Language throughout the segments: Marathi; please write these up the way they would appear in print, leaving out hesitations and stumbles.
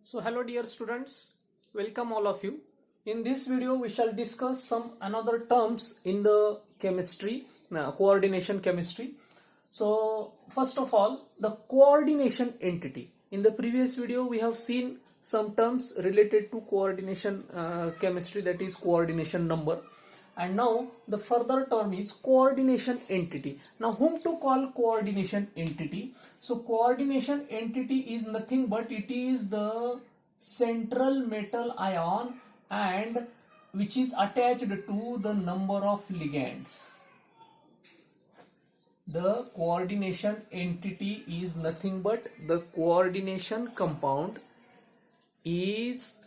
So hello dear students, welcome all of you. In this video we shall discuss some another terms in the chemistry, coordination chemistry. So first of all, the coordination entity. In the previous video we have seen some terms related to coordination chemistry, that is coordination number. And now the further term is coordination entity. Now whom to call coordination entity? So coordination entity is nothing but it is the central metal ion and which is attached to the number of ligands. The coordination entity is nothing but the coordination compound is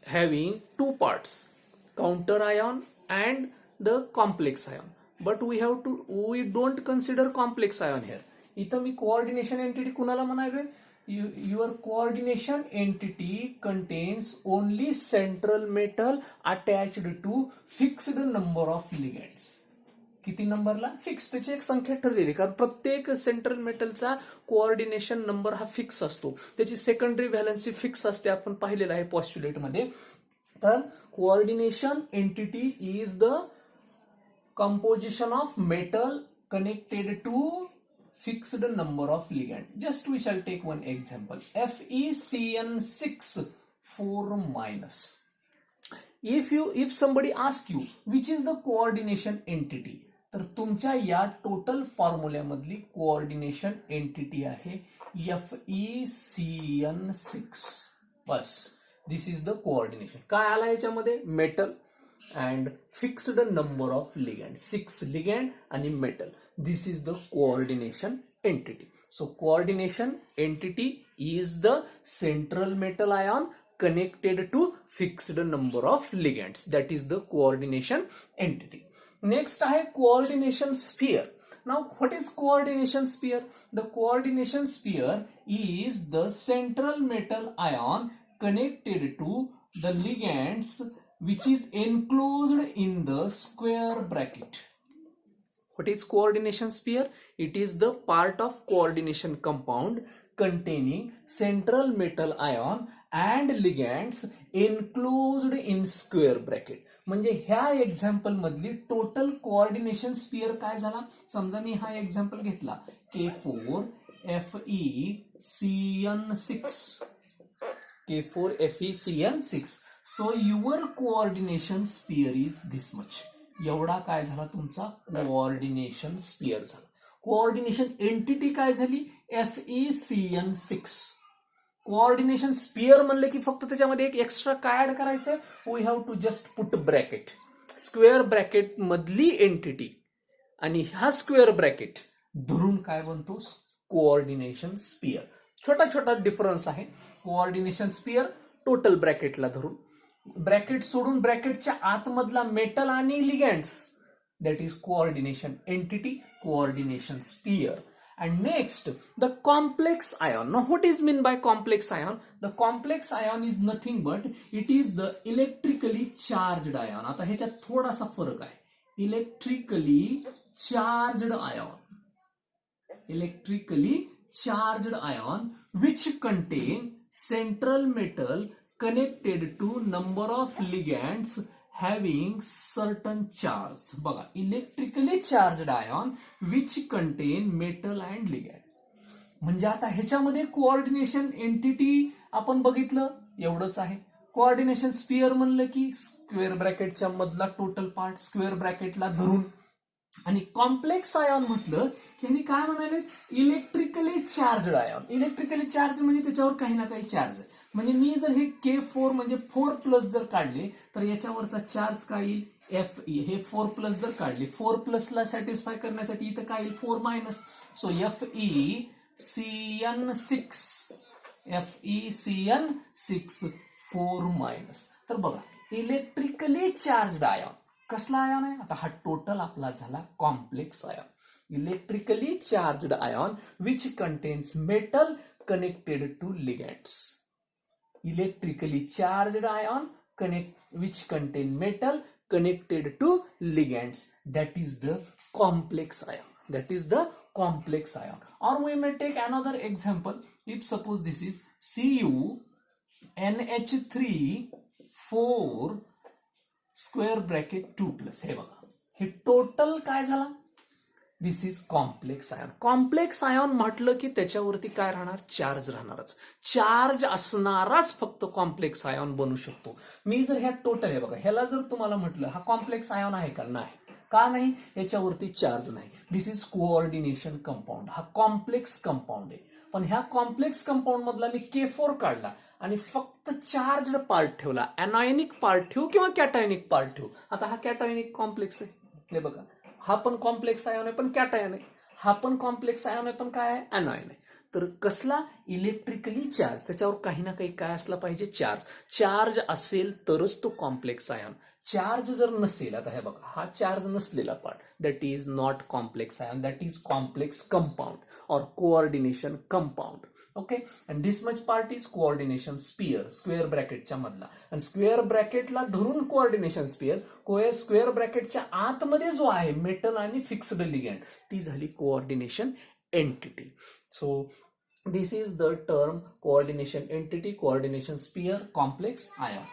having two parts, counter ion and the complex ion. But we don't consider complex ion here. इथं मी coordination entity कुणाला म्हणालोय? Your coordination entity contains only central metal attached to fixed number of ligands. किती नंबरला? फिक्स. त्याची एक संख्या ठरलेली, कारण प्रत्येक सेंट्रल मेटलचा कोऑर्डिनेशन नंबर हा फिक्स असतो. त्याची सेकंडरी व्हॅलन्सी फिक्स असते, आपण पाहिलेलं आहे पॉस्ट्युलेट मध्ये. तर coordination entity is the composition of metal connected to fixed number of ligand. Just we shall take one example. FeCN6 4-. If somebody asks you which is the coordination entity, तर तुमच्या या टोटल फॉर्म्युल्यामधली कोऑर्डिनेशन एंटिटी आहे FeCN6. Bus, this is the coordination. काय आला याच्यामध्ये? Metal and fixed number of ligand, 6 ligand आणि metal. This is the coordination entity. So coordination entity is the central metal ion connected to fixed number of ligands. That is the coordination entity. Next आहे coordination sphere. Now what is coordination sphere? The coordination sphere is the central metal ion connected to the ligands which is enclosed in the square bracket. What is coordination sphere? It is the part of coordination compound containing central metal ion and ligands enclosed in square bracket. म्हणजे ह्या एक्झाम्पल मधली टोटल कोऑर्डिनेशन स्फिअर काय झाला? समजा मी हा एक्झाम्पल घेतला K4FeCN6. So your coordination sphere is this much. एवढा काय झाला तुमचा कोऑर्डिनेशन स्फिअर झाला. कोऑर्डिनेशन एंटिटी काय झाली? FeCN6. कोऑर्डिनेशन स्फिअर म्हणले की फक्त त्याच्यामध्ये एक एक्स्ट्रा काय ऍड करायचंय? We have to just put bracket. Square bracket मधली एंटिटी आणि ह्या स्क्वेअर ब्रॅकेट धरून काय बनतो? Coordination sphere. छोटा छोटा डिफरन्स आहे. कोऑर्डिनेशन स्फिअर टोटल ब्रॅकेटला धरून, ब्रॅकेट सोडून ब्रॅकेटच्या आतमधला मेटल आणि ligands, that is coordination entity, coordination sphere. And next, the complex ion. Now what is mean by complex ion? The complex ion is nothing but it is the electrically charged ion. आता ह्याच्यात थोडासा फरक आहे. Electrically charged ion. Electrically charged ion which contain central metal connected to number of ligands having certain charge. बघा, electrically charged ion which contain metal and ligand. म्हणजे आता ह्याच्यामध्ये कोऑर्डिनेशन एंटिटी आपण बघितलं, एवढंच आहे. कोऑर्डिनेशन स्फिअर म्हणलं की स्क्वेअर ब्रॅकेटच्या मधला टोटल पार्ट स्क्वेअर ब्रॅकेटला धरून, आणि कॉम्प्लेक्स आयन म्हटलं की ह्यांनी काय म्हणाले? Electrically charged ion. Electrically charge म्हणजे त्याच्यावर काही ना काही चार्ज आहे. म्हणजे मी जर हे K4 म्हणजे 4+ जर काढले तर याच्यावरचा चार्ज काय येईल? Fe. हे 4+ जर काढले, 4+ ला सॅटिस्फाय करण्यासाठी इथं काय येईल? 4-. So FeCN6 4-. तर बघा, इलेक्ट्रिकली चार्ज्ड आयन कसला आयन आहे? आता हा टोटल आपला झाला complex ion. Electrically charged ion which contains metal connected to ligands. Electrically charged ion which contain metal connected to ligands. That is the complex ion. That is the complex ion. Or we may take another example. If suppose this is Cu NH3 4 square bracket 2 plus. हे बघा, हे टोटल काय झाला? This is complex ion. Complex ion म्हटलं की त्याच्यावरती काय राहणार? चार्ज राहणारच. चार्ज असणाराच फक्त कॉम्प्लेक्स आयन बनू शकतो. मी जर ह्या टोटल, हे बघा, ह्याला जर तुम्हाला म्हटलं हा कॉम्प्लेक्स आयन आहे का? नाही. का नाही? याच्यावरती चार्ज नाही. दिस इज कोऑर्डिनेशन कंपाऊंड. हा कॉम्प्लेक्स कंपाऊंड आहे. पण ह्या कॉम्प्लेक्स कंपाऊंड मधला मी K4 काढला आणि फक्त चार्जड पार्ट ठेवला. अनायनिक पार्ट ठेवू किंवा कॅटायनिक पार्ट ठेवू. आता हा कॅटायनिक कॉम्प्लेक्स आहे. हे बघा, हा पण कॉम्प्लेक्स आयन आहे पण कॅटायन आहे. हा पण कॉम्प्लेक्स आयन आहे पण काय आहे? अनायन आहे. तर कसला? Electrically charge. त्याच्यावर काही ना काही काय असला पाहिजे? चार्ज. चार्ज असेल तरच तो कॉम्प्लेक्स आयन. चार्ज जर नसेल, आता हे बघा, हा चार्ज नसलेला part, that is not complex ion, that is complex compound और coordination compound. Okay, and this much part is coordination sphere, square ब्रॅकेटच्या मधला. आणि स्क्वेअर ब्रॅकेटला धरून कोऑर्डिनेशन स्पियर, स्क्वेअर ब्रॅकेटच्या आतमध्ये जो आहे मेटल आणि फिक्स्ड लिगँड, ती झाली coordination entity. So this is the term coordination entity, coordination sphere, complex ion.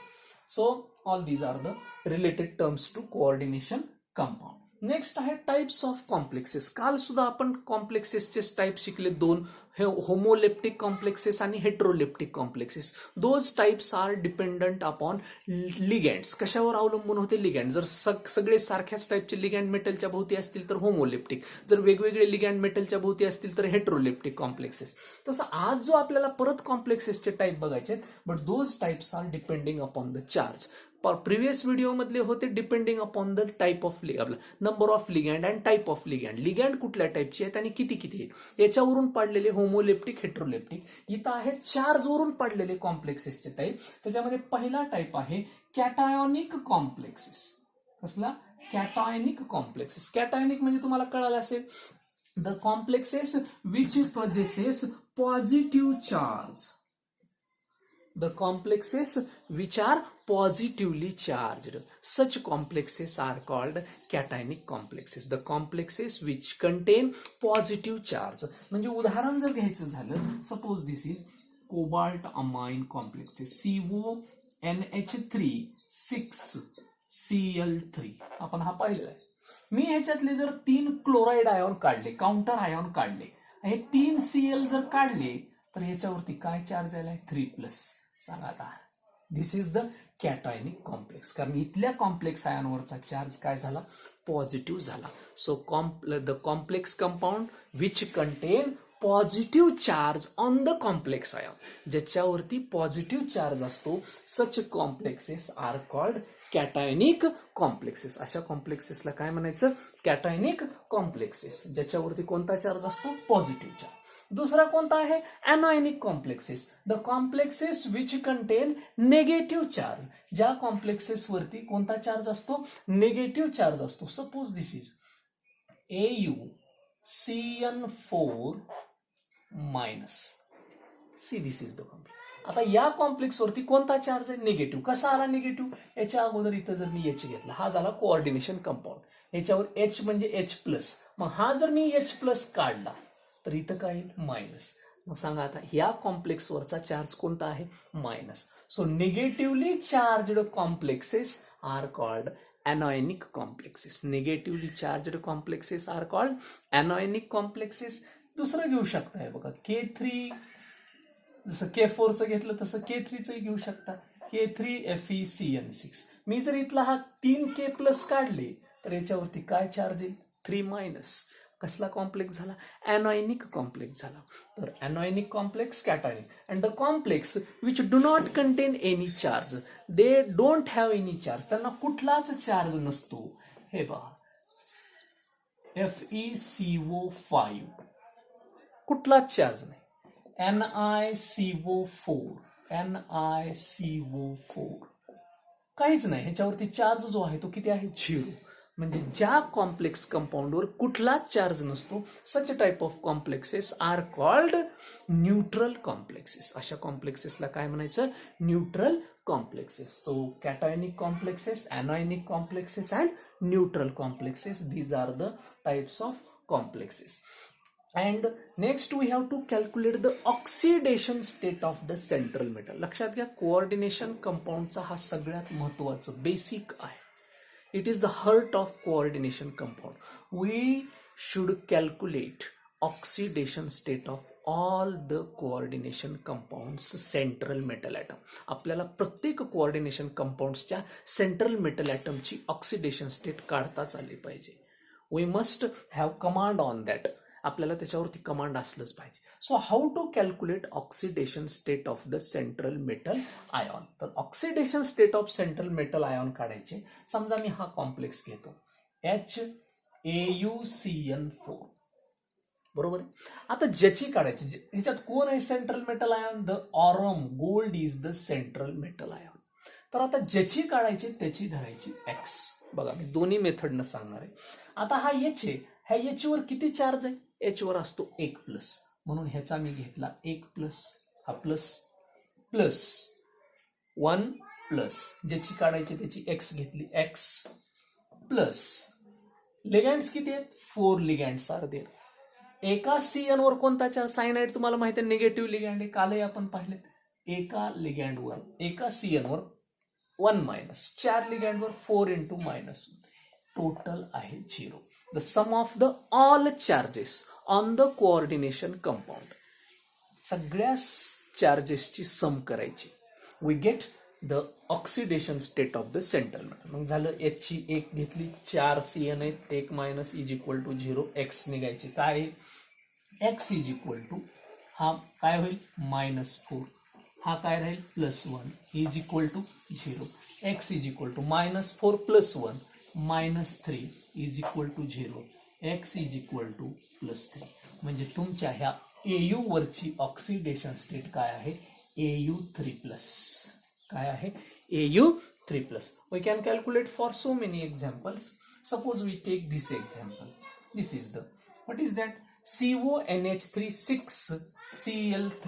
So all these are the related terms to coordination compound. Next आहे टाइप्स ऑफ कॉम्प्लेक्सेस. काल सुद्धा आपण कॉम्प्लेक्सेसचे टाइप शिकले दोन, होमोलेप्टिक कॉम्प्लेक्सेस आणि heteroleptic complexes. Those types are dependent upon ligands. कशावर अवलंबून होते? लिगँड. जर सगळे सारख्याच टाइपचे लिगँड मेटलच्या भोवती असतील तर होमोलेप्टिक, जर वेगवेगळे लिगँड मेटलच्या भोवती असतील तर हेट्रोलेप्टिक कॉम्प्लेक्सेस. तसं आज जो आपल्याला परत कॉम्प्लेक्सेसचे टाइप बघायचे, but those types are depending upon the charge. Previous video मधले होते depending upon the type of number of ligand and type of ligand. Ligand कुठल्या टाइपचे आहेत आणि किती किती आहेत याच्यावरून पाडलेले होमोलेप्टिक, हेट्रोलेप्टिक. इथं आहे चार्जवरून पाडलेले कॉम्प्लेक्सेसचे टाइप. त्याच्यामध्ये पहिला टाइप आहे कॅटायॉनिक कॉम्प्लेक्सेस. कसला? कॅटायनिक कॉम्प्लेक्सेस. कॅटायनिक म्हणजे तुम्हाला कळालं असेल, the complexes which possesses positive charge. The complexes which are positively charged, such complexes are called cationic complexes. The complexes which contain positive charge. म्हणजे उदाहरण जर घ्यायचं झालं, suppose this is cobalt amine complexes, CONH3 6Cl3. आपण हा पाहिलेला आहे. मी ह्याच्यातले जर 3 क्लोराइड आयॉन काढले, काउंटर आयॉन काढले, हे 3 Cl जर काढले तर ह्याच्यावरती काय चार्ज आलाय? 3+. सांगा आता. दिस इज द कॅटायनिक कॉम्प्लेक्स. कारण इथल्या कॉम्प्लेक्स आयनवरचा चार्ज काय झाला? पॉझिटिव्ह झाला. So the complex compound which contain positive charge on the complex ion, ज्याच्यावरती पॉझिटिव्ह चार्ज असतो, सच कॉम्प्लेक्सेस आर कॉल्ड कॅटायनिक कॉम्प्लेक्सेस. अशा कॉम्प्लेक्सेसला काय म्हणायचं? कॅटायनिक कॉम्प्लेक्सेस, ज्याच्यावरती कोणता चार्ज असतो? Positive charge. दुसरा कोणता आहे? Anionic complexes. The complexes which contain negative charge. ज्या कॉम्प्लेक्सेस वरती कोणता चार्ज असतो? निगेटिव्ह चार्ज असतो. Suppose this is AuCN4-. See this is the complex. आता या कॉम्प्लेक्स वरती कोणता चार्ज आहे? निगेटिव्ह. कसा आला निगेटिव्ह? याच्या अगोदर इथं जर मी H घेतला, हा झाला कोऑर्डिनेशन कंपाऊंड. याच्यावर H म्हणजे H+. मग हा जर मी H+ काढला तर इथं काय येईल? मायनस. मग सांगा आता, ह्या कॉम्प्लेक्सवरचा चार्ज कोणता आहे? Minus. So negatively charged complexes are called anionic complexes. Negatively charged complexes are called anionic complexes. दुसरं घेऊ शकता बघा, K3, जसं K4चं घेतलं तसं K3चं घेऊ शकता, K3FeCN6. मी जर इथला हा 3K+ काढले तर याच्यावरती काय चार्ज येईल? 3-. कसला कॉम्प्लेक्स झाला? अनायनिक कॉम्प्लेक्स झाला. तर anionic complex, cationic. And the complex which do not contain any charge, they don't have any charge, त्यांना कुठलाच चार्ज नसतो. हे पहा, FeCO5 कुठलाच चार्ज नाही. NiCO4 काहीच नाही. ह्याच्यावरती चार्ज जो आहे तो किती आहे? 0. म्हणजे ज्या कॉम्प्लेक्स कंपाऊंडवर कुठलाच चार्ज नसतो, such type of complexes are called neutral complexes. अशा कॉम्प्लेक्सेसला काय म्हणायचं? Neutral complexes. So cationic complexes, anionic complexes and neutral complexes, these are the types of complexes. And next we have to calculate the oxidation state of the central metal. लक्षात घ्या, कोऑर्डिनेशन कंपाऊंडचा हा सगळ्यात महत्वाचं बेसिक आहे. It is the heart of coordination compound. We should calculate oxidation state of all the coordination compounds central metal atom. आपल्याला प्रत्येक कोऑर्डिनेशन कंपाऊंड्सच्या सेंट्रल मेटल ॲटमची ऑक्सिडेशन स्टेट काढताच आली पाहिजे. We must have command on that. आपल्याला त्याच्यावरती कमांड असलंच पाहिजे. So how to calculate oxidation state of the central metal ion. तर oxidation state of central metal ion काढायचे. समजा मी हा कॉम्प्लेक्स घेतो HAuCN4, बरोबर. आता ज्याची काढायची, ह्याच्यात कोण आहे central metal ion? The Aurum gold is the central metal ion. तर आता ज्याची काढायची त्याची धरायची X. बघा मी दोन्ही मेथडनं सांगणार आहे. आता हा H आहे, ह्या H वर किती चार्ज आहे? H वर असतो 1+, म्हणून ह्याचा मी घेतला 1+, हा प्लस प्लस 1+, ज्याची काढायची त्याची X घेतली X प्लस. लिगँड्स किती आहेत? 4 लिगँड्स आर देअर. एका CN वर कोणता सायनाइड तुम्हाला माहिती आहे? निगेटिव्ह लिगँड आहे, कालही आपण पाहिले. एका लिगँडवर, एका CN वर 1-, 4 लिगँडवर 4 × -1, टोटल आहे 0. The sum of the all charges on the coordination compound. सगळ्या चार्जेसची सम करायची. We get the oxidation state of the central metal. मग झालं H ची 1 घेतली, 4 CN आहेत, 1- इज 0. X निघायची काय? X इज हा काय होईल? -4. हा काय राहील? +1 is -0. X is -4 + 1 -3 is 0. X is +3. म्हणजे तुमच्या ह्या AU वरची ऑक्सिडेशन स्टेट काय आहे? AU3+. काय आहे? AU3+. We can calculate for so many examples. Suppose we take this example. This is the, what is that? CONH3 6Cl3.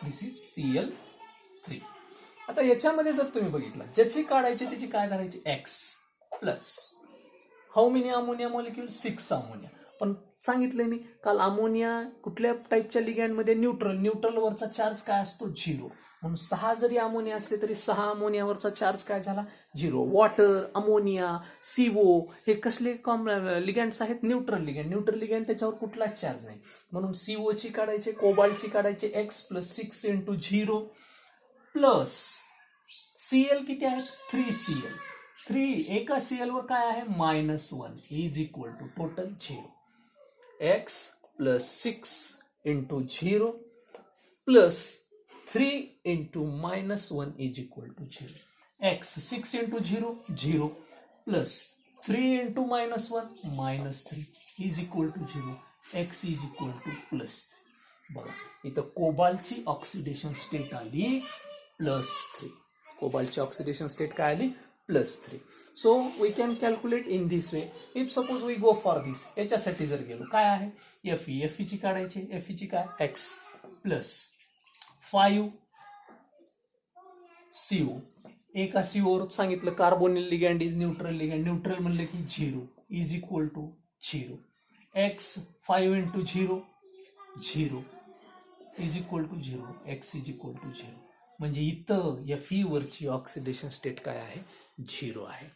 This is Cl3. आता याच्यामध्ये जर तुम्ही बघितलं, ज्याची काढायची त्याची काय करायची? X plus how many ammonia molecule? 6 ammonia. पण सांगितलंय मी काल, अमोनिया कुठल्या टाईपच्या लिगँडमध्ये? न्यूट्रल वरचा चार्ज काय असतो? 0. म्हणून 6 जरी अमोनिया असले तरी 6 अमोनियावरचा चार्ज काय झाला? 0. वॉटर, अमोनिया, CO हे कसले लिगँड्स आहेत? न्यूट्रल लिगँड, त्याच्यावर कुठलाच चार्ज नाही. म्हणून CO ची काढायचे, कोबाल्टची काढायचे X + 6 × 0 प्लस Cl किती आहेत? 3Cl. 3 एका Cl वर काय आहे? -1 is total 0. X + 6 × 0 plus 3 × -1 is 0. X 6 × 0 0 plus 3 × -1 -3 is 0. X is +3. बघा इथं कोबाल्टची ऑक्सिडेशन स्टेट आली +3. कोबाल्टची ऑक्सिडेशन स्टेट काय आली? +3. So we can calculate in this way. If suppose we go for this, याच्यासाठी जर गेलो काय आहे? Fe ची काढायची. Fe ची काय? X plus 5 CO. एका CO वर सांगितलं carbonyl ligand is neutral ligand. Neutral म्हणलं की 0 is 0. X 5 × 0 0 is 0. X is 0. म्हणजे इथं Fe वरची ऑक्सिडेशन स्टेट काय आहे? 0 आहे.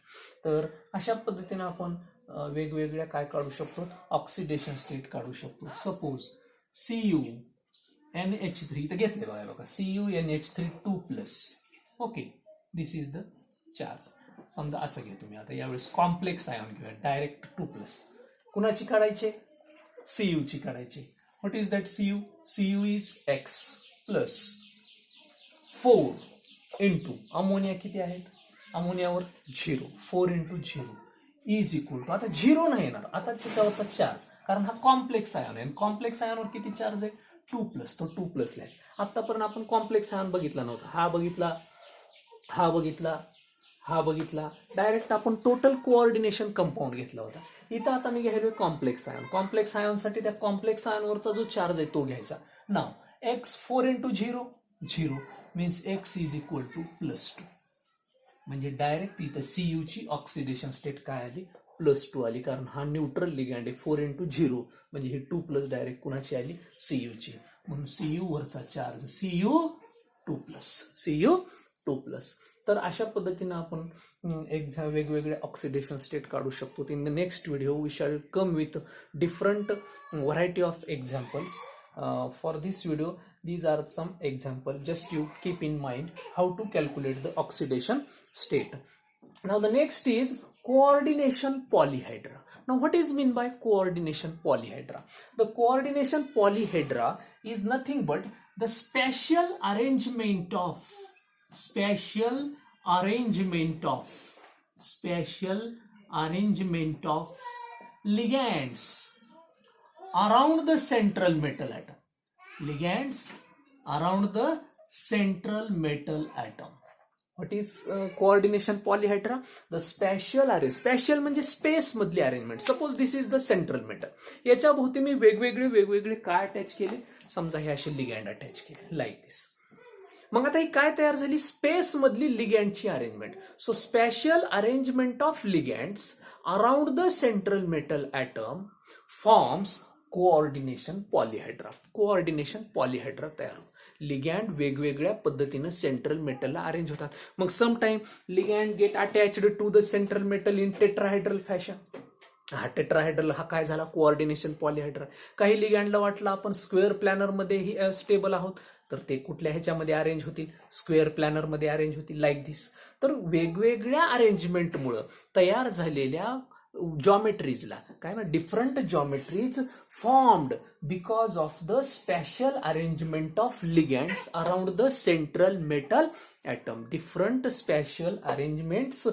तर अशा पद्धतीने आपण वेगवेगळ्या काय काढू शकतो? ऑक्सिडेशन स्टेट काढू शकतो. सपोज CuNH3 तर घेतले बघा, CuNH3 2+. Okay, this is the charge. समजा असं घेतो मी आता. यावेळेस कॉम्प्लेक्स आयॉन घेऊया, डायरेक्ट 2+. कुणाची काढायचे? Cu ची काढायची. What is that Cu? Cu is X plus 4 × ammonia किती आहेत? अमोनियावर 0. 4 × 0 इज आता 0 नाही येणार. आता त्याच्यावरचा चार्ज, कारण हा कॉम्प्लेक्स आयॉन आहे. कॉम्प्लेक्स आयॉनवर किती चार्ज आहे? 2+. तो 2+ लिहायचा. आतापर्यंत आपण कॉम्प्लेक्स आयॉन बघितला नव्हता. हा बघितला, हा बघितला, हा बघितला. डायरेक्ट आपण टोटल कोऑर्डिनेशन कंपाऊंड घेतला होता. इथं आता मी घ्यायलोय कॉम्प्लेक्स आयॉन. कॉम्प्लेक्स आयॉनसाठी त्या कॉम्प्लेक्स आयॉनवरचा जो चार्ज आहे तो घ्यायचा. नाव X 4 × 0 0 मीन्स X इज +2. म्हणजे डायरेक्ट इथं Cu ची ऑक्सिडेशन स्टेट काय आली? +2 आली, कारण हा न्यूट्रल लिगँड आहे. 4 × 0 म्हणजे ही 2+ डायरेक्ट कुणाची आली, Cu ची. म्हणून Cu वरचा चार्ज Cu2+. तर अशा पद्धतीने आपण वेगवेगळे ऑक्सिडेशन स्टेट काढू शकतो. In the next video we shall come with different variety of examples. For this video, these are some example. Just you keep in mind how to calculate the oxidation state. Now the next is coordination polyhedra. Now what is mean by coordination polyhedra? The coordination polyhedra is nothing but the spatial arrangement of ligands around the central metal atom. Ligands around the central metal atom. What is coordination polyhedra? The spatial म्हणजे स्पेस मधली arrangement. Suppose this is the central metal. याच्या भोवती मी वेगवेगळे काय अटॅच केले, समजा हे असे लिगँड अटॅच केले लाईक दिस. मग आता ही काय तयार झाली, स्पेस मधली लिगँडची arrangement. So spatial arrangement of ligands around the central metal atom forms coordination polyhedra तयार होतो. लिगँड वेगवेगळ्या पद्धतीनं सेंट्रल मेटलला अरेंज होतात. मग some time ligand get attached to the central metal in tetrahedral fashion. हा टेट्राहेड्रल हा काय झाला, कोऑर्डिनेशन पॉलिहेड्रा. काही लिगँडला वाटलं आपण स्क्वेअर प्लॅनर मध्ये स्टेबल आहोत, तर ते कुठल्या ह्याच्यामध्ये अरेंज होतील, स्क्वेअर प्लॅनर मध्ये अरेंज होतील लाईक दिस. तर वेगवेगळ्या अरेंजमेंटमुळे तयार झालेल्या जॉमेट्रीजला काय म्हणतात, different geometries formed because of the special arrangement of ligands around the central metal atom. Different special arrangements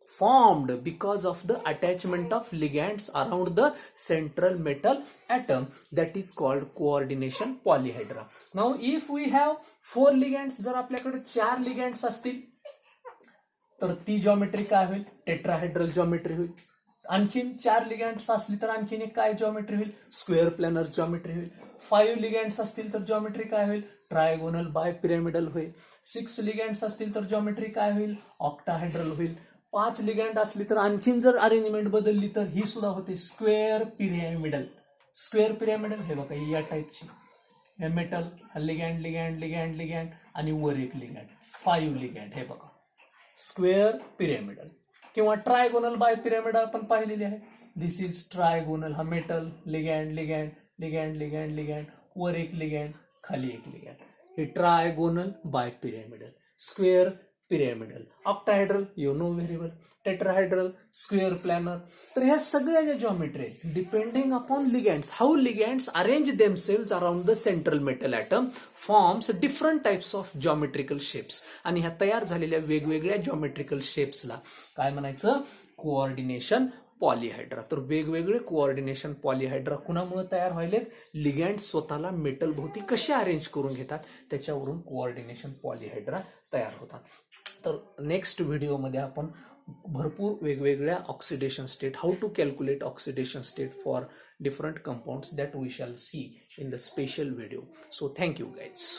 formed because of the attachment of ligands around the central metal atom, that is called coordination polyhedra. Now if we have 4 ligands, जर आपल्याकडे 4 ligands असतील तर ती जॉमेट्री काय होईल, टेट्राहेड्रल जॉमेट्री होईल. आणखीन 4 लिगँड्स असली तर आणखीन एक काय जॉमेट्री होईल, स्क्वेअर प्लॅनर जॉमेट्री होईल. 5 लिगँड्स असतील तर जॉमेट्री काय होईल, ट्रायगोनल बाय पिरॅमिडल होईल. 6 लिगँड्स असतील तर जॉमेट्री काय होईल, ऑक्टाहेड्रल होईल. 5 लिगँड असली तर आणखीन जर अरेंजमेंट बदलली तर ही सुद्धा होते स्क्वेअर पिरॅमिडल. हे बघा या टाईपची, हे मेटल, लिगँड आणि वर एक लिगँड, 5 लिगँड. हे बघा स्क्वेअर पिरॅमिडल किंवा ट्रायगोनल बाय पिरॅमिड आपण पाहिलेली आहे. This is trigonal. हा मेटल, लिगँड, वर एक लिगँड, खाली एक लिगँड. हे trigonal bipyramidal. Square pyramidal, octahedral you know very well, tetrahedral, square planar. तर ह्या सगळ्या ज्या जॉमेट्री आहेत depending upon ligands, how ligands arrange themselves around the central metal atom forms different types of geometrical shapes. आणि ह्या तयार झालेल्या वेगवेगळ्या जॉमेट्रिकल शेप्सला काय म्हणायचं, कोऑर्डिनेशन पॉलिहायड्रा. तर वेगवेगळे कोऑर्डिनेशन पॉलिहायड्रा कुणामुळे तयार व्हायलेत, लिगँड स्वतःला मेटल भोवती कसे अरेंज करून घेतात त्याच्यावरून कोऑर्डिनेशन पॉलिहायड्रा तयार होतात. तर नेक्स्ट व्हिडिओमध्ये आपण भरपूर वेगवेगळ्या oxidation state, how to calculate oxidation state for different compounds, that we shall see in the special video. So thank you guys.